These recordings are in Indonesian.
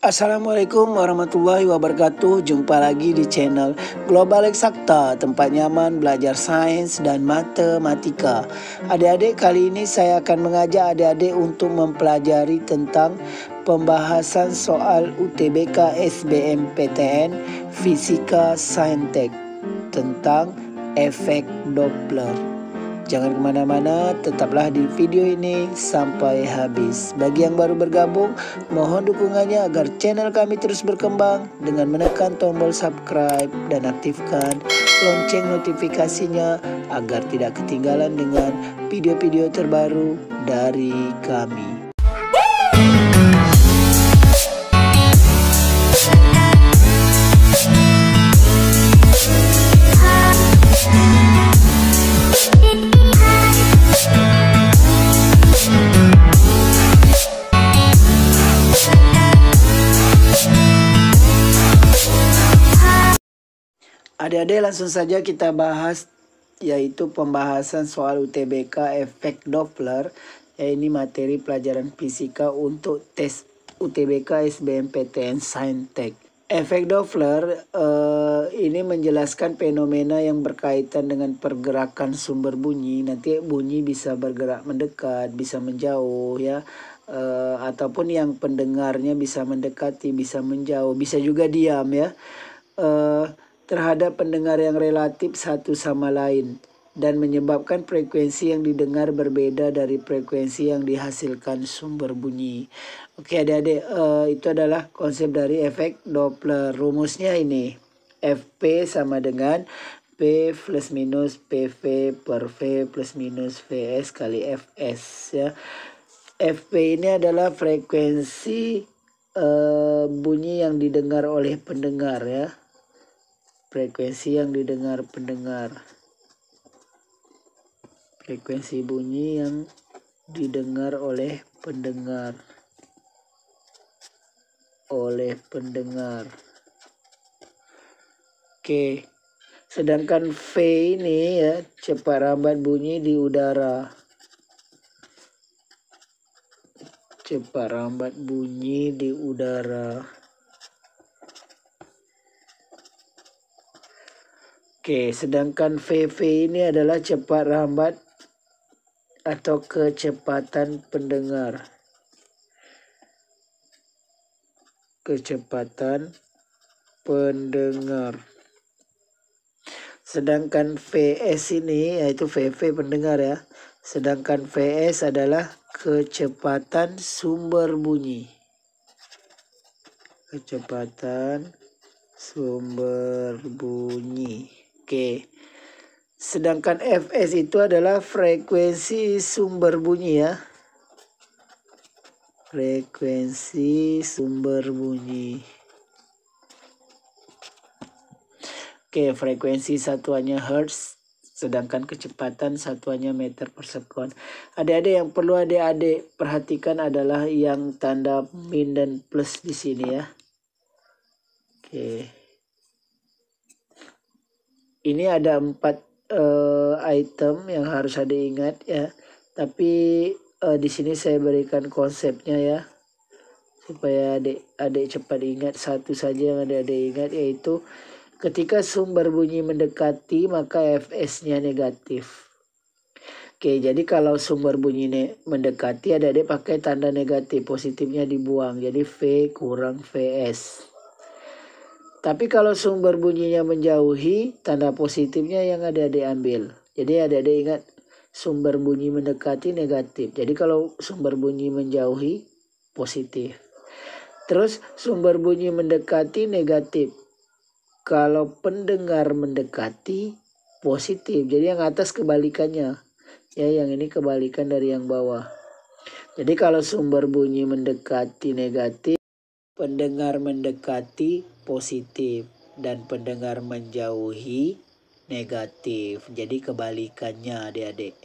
Assalamualaikum warahmatullahi wabarakatuh. Jumpa lagi di channel Global Eksakta, tempat nyaman belajar sains dan matematika. Adik-adik, kali ini saya akan mengajak adik-adik untuk mempelajari tentang pembahasan soal UTBK SBMPTN Fisika Saintek tentang efek Doppler. Jangan kemana-mana, tetaplah di video ini sampai habis. Bagi yang baru bergabung, mohon dukungannya agar channel kami terus berkembang dengan menekan tombol subscribe dan aktifkan lonceng notifikasinya agar tidak ketinggalan dengan video-video terbaru dari kami. Adik-adik, langsung saja kita bahas, yaitu pembahasan soal UTBK efek Doppler. Ya, ini materi pelajaran fisika untuk tes UTBK SBMPTN Saintek. Efek Doppler ini menjelaskan fenomena yang berkaitan dengan pergerakan sumber bunyi. Nanti bunyi bisa bergerak mendekat, bisa menjauh, ya. Ataupun yang pendengarnya bisa mendekati, bisa menjauh, bisa juga diam, ya. Terhadap pendengar yang relatif satu sama lain dan menyebabkan frekuensi yang didengar berbeda dari frekuensi yang dihasilkan sumber bunyi. Oke adik-adik, itu adalah konsep dari efek Doppler. Rumusnya ini, Fp sama dengan P plus minus PV per V plus minus Vs kali Fs, ya. Fp ini adalah frekuensi bunyi yang didengar oleh pendengar, ya. Frekuensi yang didengar pendengar. Frekuensi bunyi yang didengar oleh pendengar. Oke. Sedangkan V ini, ya, cepat rambat bunyi di udara. Cepat rambat bunyi di udara. Oke, sedangkan VV ini adalah cepat rambat atau kecepatan pendengar. Kecepatan pendengar. Sedangkan VS ini, yaitu VV pendengar, ya. Sedangkan VS adalah kecepatan sumber bunyi. Kecepatan sumber bunyi. Oke. Sedangkan Fs itu adalah frekuensi sumber bunyi, ya. Frekuensi sumber bunyi. Oke, frekuensi satuannya Hertz, sedangkan kecepatan satuannya meter per sekon. Adik-adik, yang perlu adik-adik perhatikan adalah yang tanda min dan plus di sini, ya. Oke. Ini ada 4 item yang harus adik ingat, ya. Tapi di sini saya berikan konsepnya, ya, supaya adik cepat ingat. Satu saja yang adik ingat, yaitu ketika sumber bunyi mendekati maka Fs-nya negatif. Oke, jadi kalau sumber bunyi mendekati, adik pakai tanda negatif, positifnya dibuang. Jadi V kurang Vs. Tapi kalau sumber bunyinya menjauhi, tanda positifnya yang adik-adik ambil. Jadi adik-adik ingat, sumber bunyi mendekati negatif. Jadi kalau sumber bunyi menjauhi, positif. Terus sumber bunyi mendekati negatif. Kalau pendengar mendekati, positif. Jadi yang atas kebalikannya. Ya, yang ini kebalikan dari yang bawah. Jadi kalau sumber bunyi mendekati negatif, pendengar mendekati positif, dan pendengar menjauhi negatif. Jadi kebalikannya adik-adik.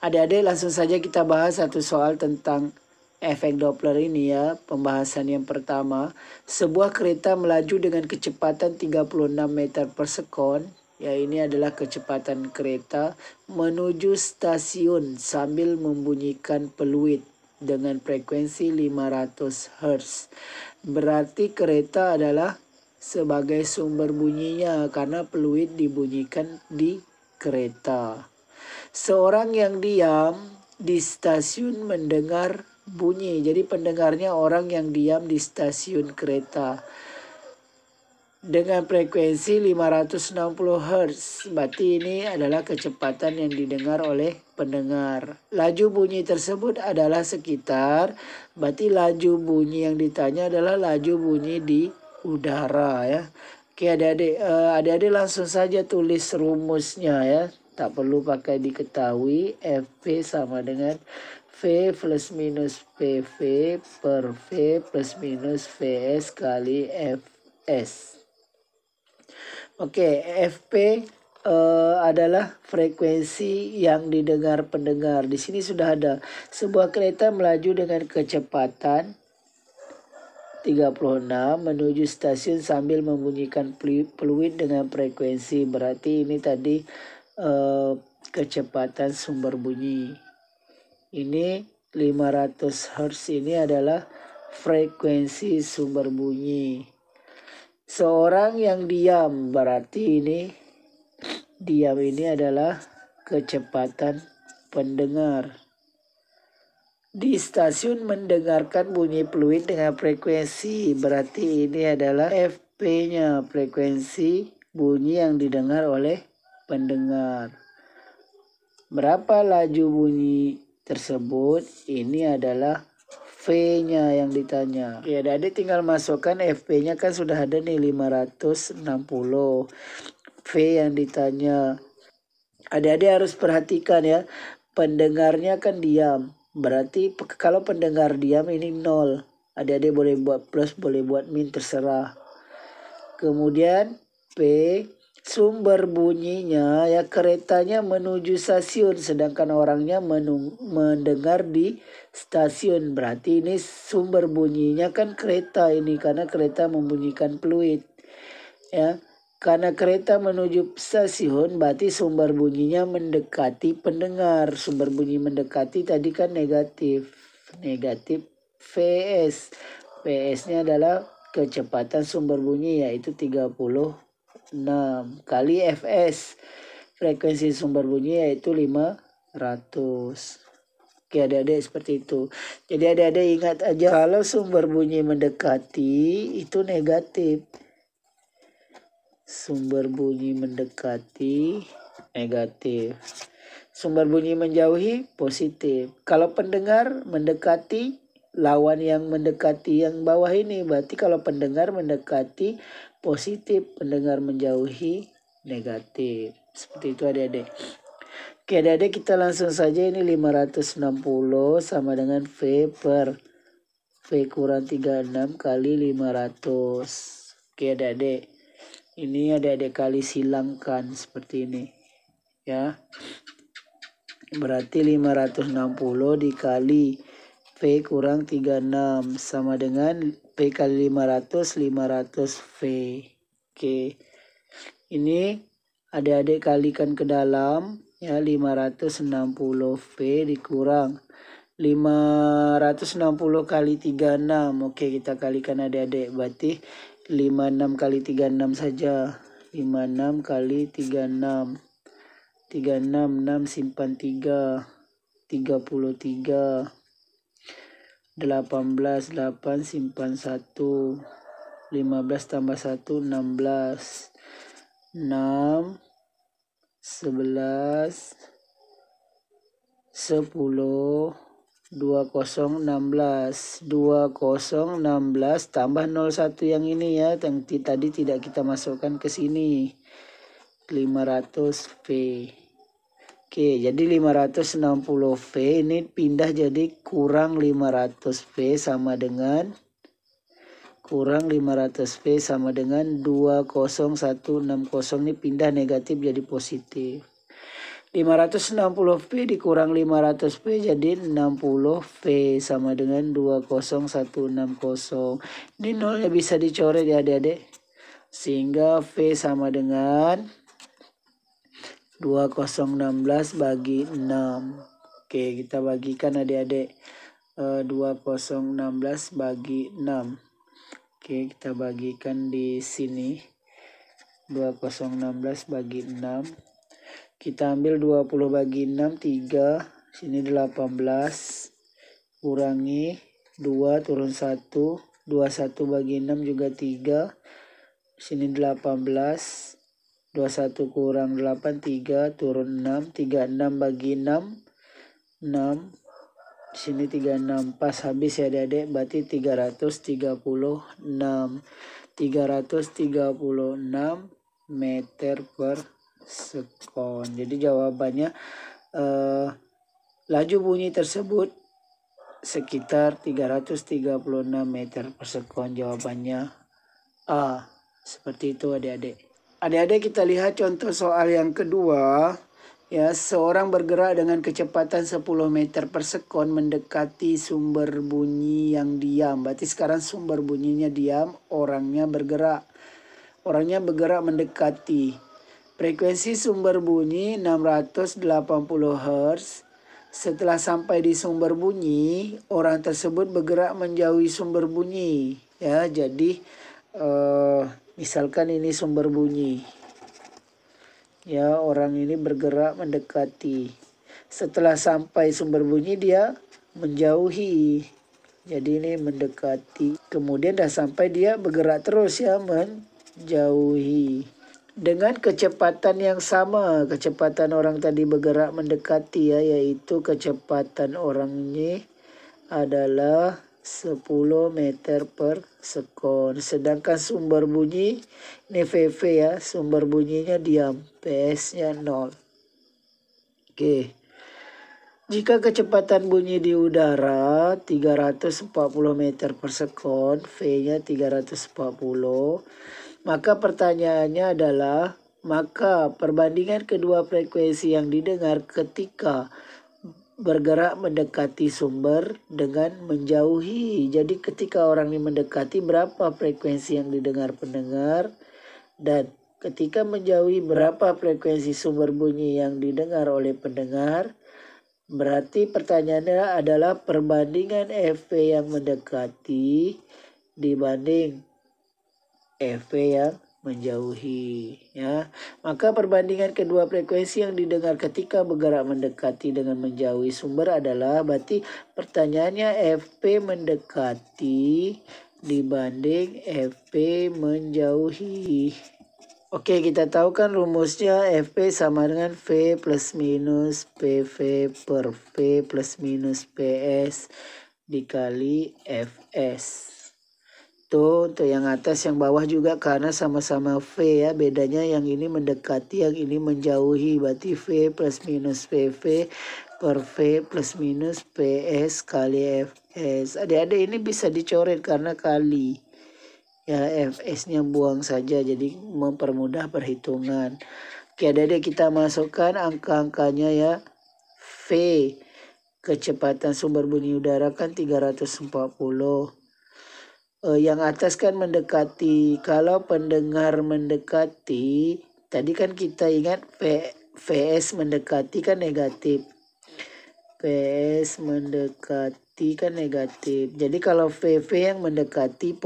Adik-adik, langsung saja kita bahas satu soal tentang efek Doppler ini, ya. Pembahasan yang pertama, sebuah kereta melaju dengan kecepatan 36 meter per sekon. Ya, ini adalah kecepatan kereta menuju stasiun sambil membunyikan peluit. dengan frekuensi 500 Hz. Berarti kereta adalah sebagai sumber bunyinya karena peluit dibunyikan di kereta. Seorang yang diam di stasiun mendengar bunyi. Jadi pendengarnya orang yang diam di stasiun kereta dengan frekuensi 560 Hz. Berarti ini adalah kecepatan yang didengar oleh pendengar. Laju bunyi tersebut adalah sekitar, berarti laju bunyi yang ditanya adalah laju bunyi di udara ya. Oke adik-adik langsung saja tulis rumusnya ya. Tak perlu pakai diketahui. Fp sama dengan V plus minus PV per V plus minus Vs kali Fs. Oke, FP adalah frekuensi yang didengar pendengar. Di sini sudah ada sebuah kereta melaju dengan kecepatan 36 menuju stasiun sambil membunyikan peluit dengan frekuensi. Berarti ini tadi kecepatan sumber bunyi. Ini 500 Hz ini adalah frekuensi sumber bunyi. Seorang yang diam, berarti ini diam ini adalah kecepatan pendengar. Di stasiun mendengarkan bunyi peluit dengan frekuensi, berarti ini adalah FP-nya, frekuensi bunyi yang didengar oleh pendengar. Berapa laju bunyi tersebut? Ini adalah V-nya yang ditanya. Ya, adik tinggal masukkan FP-nya kan sudah ada nih 560. V yang ditanya. Adik-adik harus perhatikan ya. Pendengarnya kan diam. Berarti kalau pendengar diam ini 0. Adik-adik boleh buat plus, boleh buat min, terserah. Kemudian P sumber bunyinya ya keretanya menuju stasiun sedangkan orangnya mendengar di stasiun. Berarti ini sumber bunyinya kan kereta ini karena kereta membunyikan peluit. Ya. Karena kereta menuju stasiun berarti sumber bunyinya mendekati pendengar. Sumber bunyi mendekati tadi kan negatif. Negatif Vs. Vs-nya adalah kecepatan sumber bunyi yaitu 36 kali Fs. Frekuensi sumber bunyi yaitu 500. Oke adik-adik seperti itu. Jadi adik-adik ingat aja kalau sumber bunyi mendekati itu negatif. Sumber bunyi mendekati negatif. Sumber bunyi menjauhi positif. Kalau pendengar mendekati lawan yang mendekati yang bawah ini. Berarti kalau pendengar mendekati positif, pendengar menjauhi negatif. Seperti itu adik-adik. Oke adik-adik kita langsung saja ini 560 sama dengan V per V kurang 36 kali 500. Oke adik-adik. Ini adik-adik kali silangkan seperti ini. Ya. Berarti 560 dikali V kurang 36 sama dengan V kali 500 500 V. Oke. Ini adik-adik kalikan ke dalam ya 560 V dikurang 560 kali 36. Oke, kita kalikan adik-adik. Berarti 56 kali 36 saja. 56 kali 36. 36, 6 simpan 3. 33. 18, 8 simpan 1. 15 tambah 1, 16. 6, 11, 10, 2016 tambah 01 yang ini ya, yang tadi tidak kita masukkan ke sini 500 V. Oke, jadi 560 V ini pindah jadi kurang 500 V sama dengan kurang 500 V sama dengan 20160 ini pindah negatif jadi positif. 560 V dikurang 500 V jadi 60 V sama dengan 20160. Ini nolnya bisa dicoret ya adik-adik. Sehingga V sama dengan 2016 bagi 6. Oke, kita bagikan adik-adik. 2016 bagi 6. Oke, kita bagikan di sini. 2016 bagi 6. Kita ambil 20 bagi 6, 3. Sini 18. Kurangi 2, turun 1. 21 bagi 6 juga 3. Sini 18. 21 kurang 8, 3. Turun 6. 36 bagi 6. 6. Sini 36. Pas habis ya adik-adik. Berarti 336. 336 meter per sekon. Jadi jawabannya laju bunyi tersebut sekitar 336 meter per sekon. Jawabannya A. Seperti itu adik-adik. Adik-adik, kita lihat contoh soal yang kedua. Ya, seorang bergerak dengan kecepatan 10 meter per sekon mendekati sumber bunyi yang diam. Berarti sekarang sumber bunyinya diam, orangnya bergerak. Orangnya bergerak mendekati. Frekuensi sumber bunyi 680 Hz. Setelah sampai di sumber bunyi, orang tersebut bergerak menjauhi sumber bunyi. Ya, jadi misalkan ini sumber bunyi. Ya, orang ini bergerak mendekati. Setelah sampai sumber bunyi dia menjauhi. Jadi ini mendekati. Kemudian dah sampai dia bergerak terus ya, menjauhi. Dengan kecepatan yang sama, kecepatan orang tadi bergerak mendekati ya, yaitu kecepatan orang ini adalah 10 meter per sekon. Sedangkan sumber bunyi, ini VV ya, sumber bunyinya diam, PS-nya 0. Oke. Jika kecepatan bunyi di udara 340 meter per sekon, V-nya 340, maka pertanyaannya adalah, maka perbandingan kedua frekuensi yang didengar ketika bergerak mendekati sumber dengan menjauhi. Jadi ketika orang ini mendekati, berapa frekuensi yang didengar pendengar, dan ketika menjauhi berapa frekuensi sumber bunyi yang didengar oleh pendengar. Berarti pertanyaannya adalah perbandingan FV yang mendekati dibanding FV yang menjauhi ya. Maka perbandingan kedua frekuensi yang didengar ketika bergerak mendekati dengan menjauhi sumber adalah, berarti pertanyaannya FP mendekati dibanding FP menjauhi. Oke, kita tahu kan rumusnya FP sama dengan V plus minus PV per V plus minus PS dikali Fs. Tuh, untuk yang atas yang bawah juga karena sama-sama V ya. Bedanya yang ini mendekati, yang ini menjauhi. Berarti V plus minus PV per V plus minus PS kali Fs. Adik-adik ini bisa dicoret karena kali. Ya, Fs-nya buang saja. Jadi mempermudah perhitungan. Oke, adik-adik kita masukkan angka-angkanya ya. V, kecepatan sumber bunyi udara kan 340. Yang atas kan mendekati. Kalau pendengar mendekati, tadi kan kita ingat VS mendekati kan negatif. VS mendekati kan negatif. Jadi kalau VV yang mendekati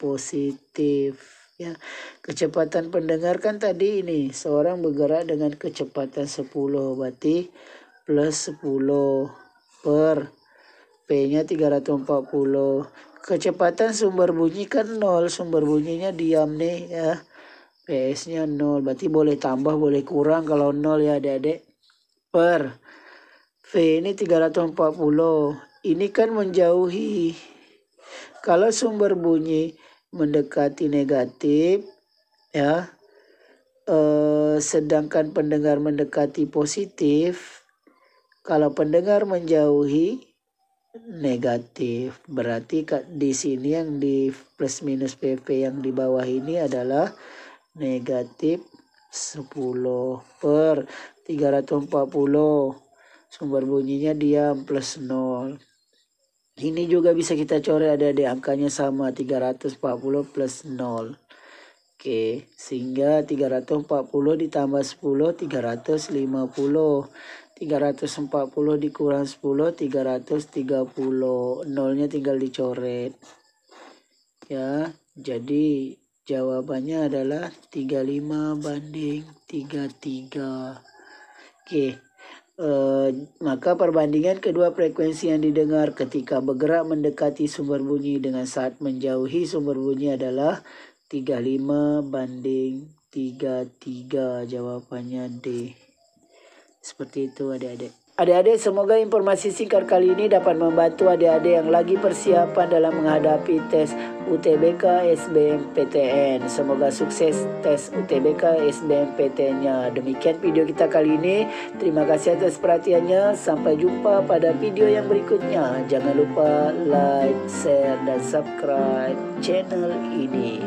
positif. Ya, kecepatan pendengar kan tadi ini, seorang bergerak dengan kecepatan 10, berarti plus 10 per P-nya 340. Kecepatan sumber bunyi kan 0, sumber bunyinya diam nih ya. PS-nya 0, berarti boleh tambah boleh kurang kalau 0 ya adik-adik. Per V ini 340, ini kan menjauhi. Kalau sumber bunyi mendekati negatif ya, sedangkan pendengar mendekati positif, kalau pendengar menjauhi negatif. Berarti di sini yang di plus minus PV yang di bawah ini adalah negatif 10 per 340. Sumber bunyinya diam plus 0. Ini juga bisa kita coret, ada di angkanya sama 340 plus 0. Oke, sehingga 340 ditambah 10 350. 340 dikurang 10, 330. Nolnya tinggal dicoret. Ya, jadi jawabannya adalah 35:33. Oke. Maka perbandingan kedua frekuensi yang didengar ketika bergerak mendekati sumber bunyi dengan saat menjauhi sumber bunyi adalah 35:33. Jawabannya D. Seperti itu adik-adik. Adik-adik, semoga informasi singkat kali ini dapat membantu adik-adik yang lagi persiapan dalam menghadapi tes UTBK SBMPTN. Semoga sukses tes UTBK SBMPTN-nya. Demikian video kita kali ini. Terima kasih atas perhatiannya. Sampai jumpa pada video yang berikutnya. Jangan lupa like, share, dan subscribe channel ini.